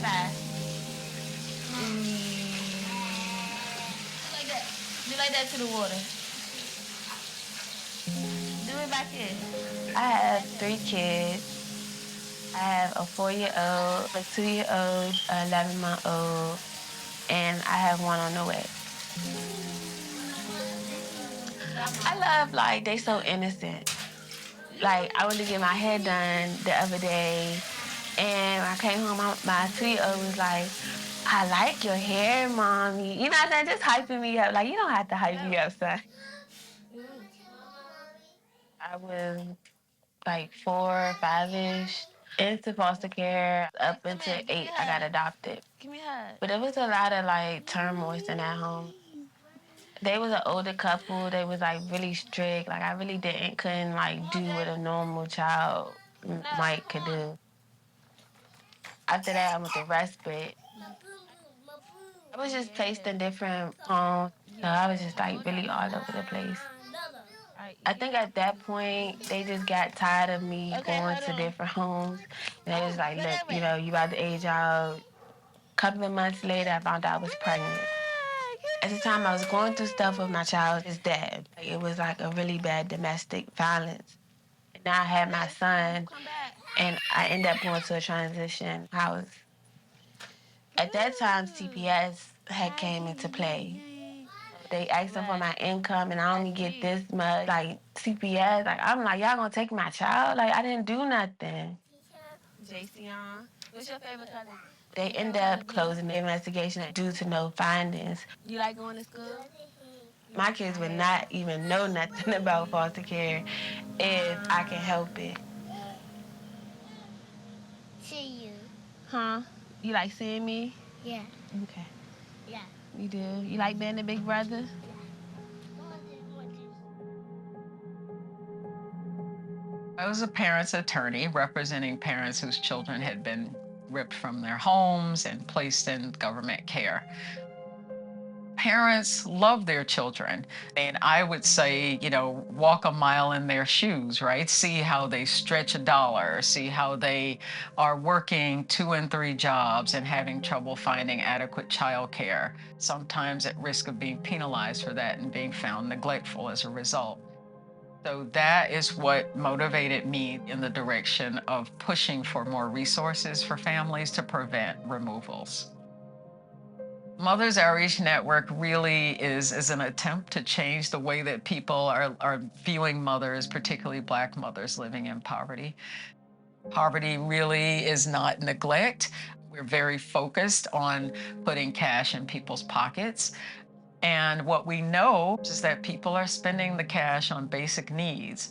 5. Like that. Do like that to the water. Do it back here. I have 3 kids. I have a 4-year-old, a 2-year-old, an 11-month-old, and I have one on the way. I love, like, they so innocent. Like, I went to get my hair done the other day, and when I came home, my 2-year-old was like, I like your hair, Mommy. You know what I'm saying? Just hyping me up. Like, you don't have to hype me up, son. I was like 4, 5-ish. Into foster care. Up until 8, I got adopted. Give me a hug. But it was a lot of, like, turmoil in that home. They was an older couple. They was, like, really strict. Like, I really couldn't, like, do what a normal child might could do. After that, I went to respite. I was just placed in different homes. So I was just, like, really all over the place. I think at that point, they just got tired of me going to different homes. And they was like, look, you know, you about to age out. A couple of months later, I found out I was pregnant. At the time, I was going through stuff with my child, his dad. It was like a really bad domestic violence. And now I had my son, and I ended up going to a transition house. At that time, CPS had came into play. They asking for my income, and I only get this much. Like, CPS, like, I'm like, y'all gonna take my child? Like, I didn't do nothing. Jason, what's your favorite color? They end up closing the investigation due to no findings. You like going to school? My kids would not even know nothing about foster care if I can help it. See you. Huh? You like seeing me? Yeah. Okay. Yeah. You do? You like being the big brother? I was a parent's attorney representing parents whose children had been ripped from their homes and placed in government care. Parents love their children, and I would say, you know, walk a mile in their shoes, right? See how they stretch a dollar, see how they are working 2 and 3 jobs and having trouble finding adequate childcare, sometimes at risk of being penalized for that and being found neglectful as a result. So that is what motivated me in the direction of pushing for more resources for families to prevent removals. Mothers Outreach Network really is an attempt to change the way that people are viewing mothers, particularly Black mothers living in poverty. Poverty really is not neglect. We're very focused on putting cash in people's pockets. And what we know is that people are spending the cash on basic needs.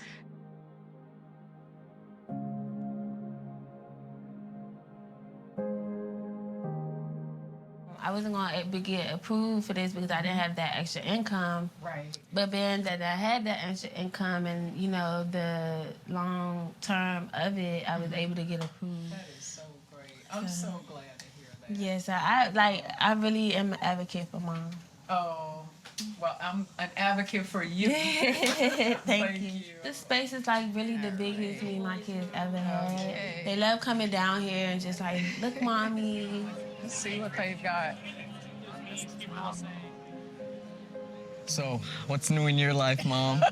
I wasn't going to get approved for this because I didn't have that extra income. Right. But being that I had that extra income and, you know, the long term of it, I was able to get approved. That is so great. I'm so glad to hear that. Yes, I really am an advocate for mom. Oh, well, I'm an advocate for you. Thank you. This space is like really the biggest me and my kids ever had. Okay. They love coming down here and just like, look, Mommy. Let's see what they've got. So, what's new in your life, Mom?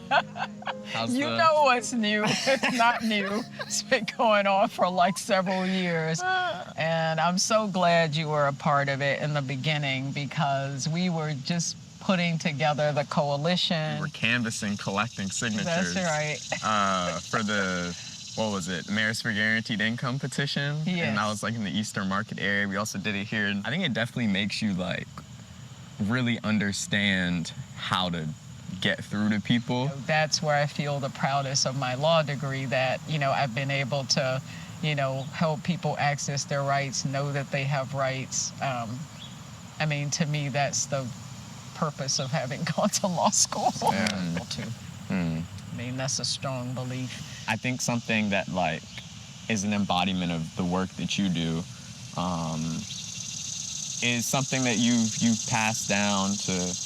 You know what's new. It's not new. It's been going on for like several years. And I'm so glad you were a part of it in the beginning because we were just putting together the coalition. We're canvassing, collecting signatures. That's right. For the, what was it, Marriage for Guaranteed Income petition. Yes. And that was like in the Eastern Market area. We also did it here. I think it definitely makes you like really understand how to get through to people. That's where I feel the proudest of my law degree, that, you know, I've been able to, you know, help people access their rights, know that they have rights. I mean, to me, that's the purpose of having gone to law school. Yeah. I mean, that's a strong belief. I think something that like is an embodiment of the work that you do is something that you've passed down to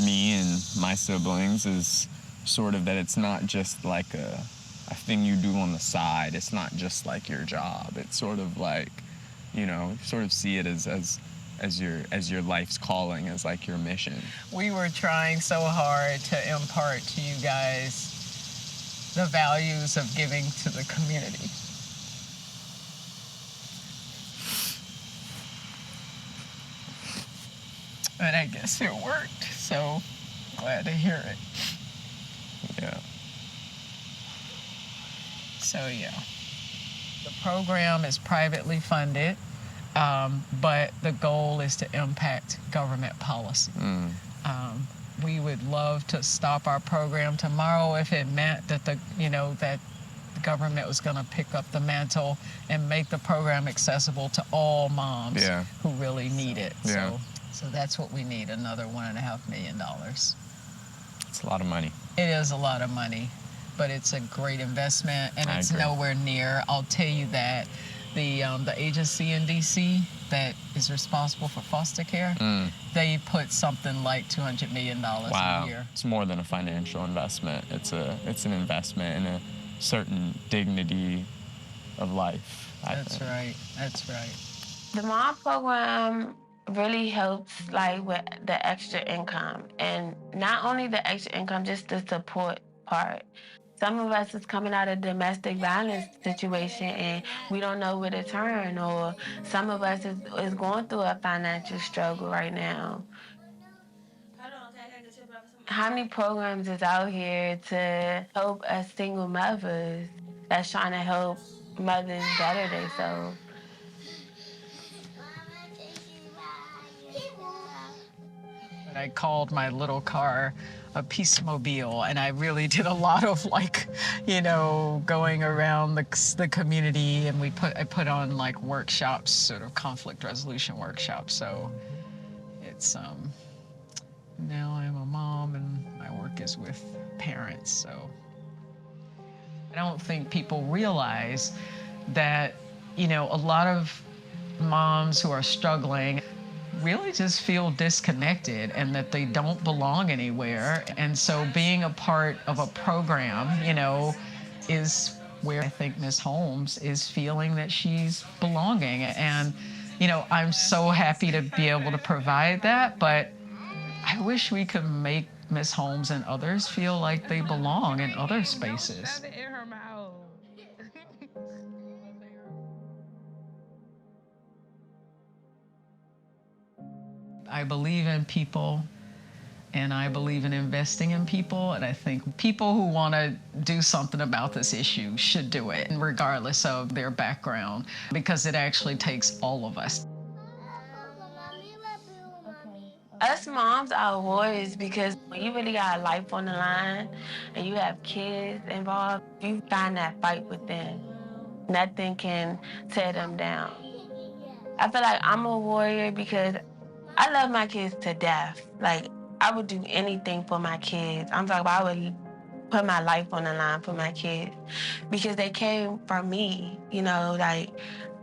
me and my siblings, is sort of that it's not just like a thing you do on the side. It's not just like your job. It's sort of like you know, sort of see it as your life's calling, as like your mission. We were trying so hard to impart to you guys the values of giving to the community. And I guess it worked, so glad to hear it. Yeah. So yeah, the program is privately funded, but the goal is to impact government policy. We would love to stop our program tomorrow if it meant that that the government was going to pick up the mantle and make the program accessible to all moms who really need it. Yeah. So that's what we need, another $1.5 million. It's a lot of money. It is a lot of money, but it's a great investment, and it's agree. nowhere near. I'll tell you that the agency in D.C. that is responsible for foster care, they put something like $200 million a year. It's more than a financial investment. It's an investment in a certain dignity of life. That's right. That's right. The mom program really helps like with the extra income, and not only the extra income, just the support part. Some of us is coming out of domestic violence situation and we don't know where to turn, or some of us is going through a financial struggle right now. How many programs is out here to help us single mothers that's trying to help mothers better themselves? I called my little car a peace mobile, and I really did a lot of going around the community, and I put on like workshops, sort of conflict resolution workshops. So it's now I'm a mom and my work is with parents. So I don't think people realize that a lot of moms who are struggling really just feel disconnected and that they don't belong anywhere. And so being a part of a program, is where I think Ms. Holmes is feeling that she's belonging. And, I'm so happy to be able to provide that, but I wish we could make Ms. Holmes and others feel like they belong in other spaces. I believe in people, and I believe in investing in people, and I think people who want to do something about this issue should do it, regardless of their background, because it actually takes all of us. Us moms are warriors because when you really got a life on the line and you have kids involved, you find that fight within. Nothing can tear them down. I feel like I'm a warrior because I love my kids to death. Like, I would do anything for my kids. I'm talking about I would put my life on the line for my kids because they came from me, like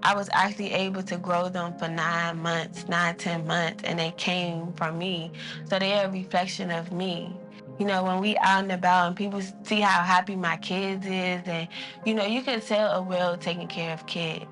I was actually able to grow them for 9 months, 10 months, and they came from me. So they're a reflection of me. When we out and about and people see how happy my kids is, and, you can tell a well taken care of kid.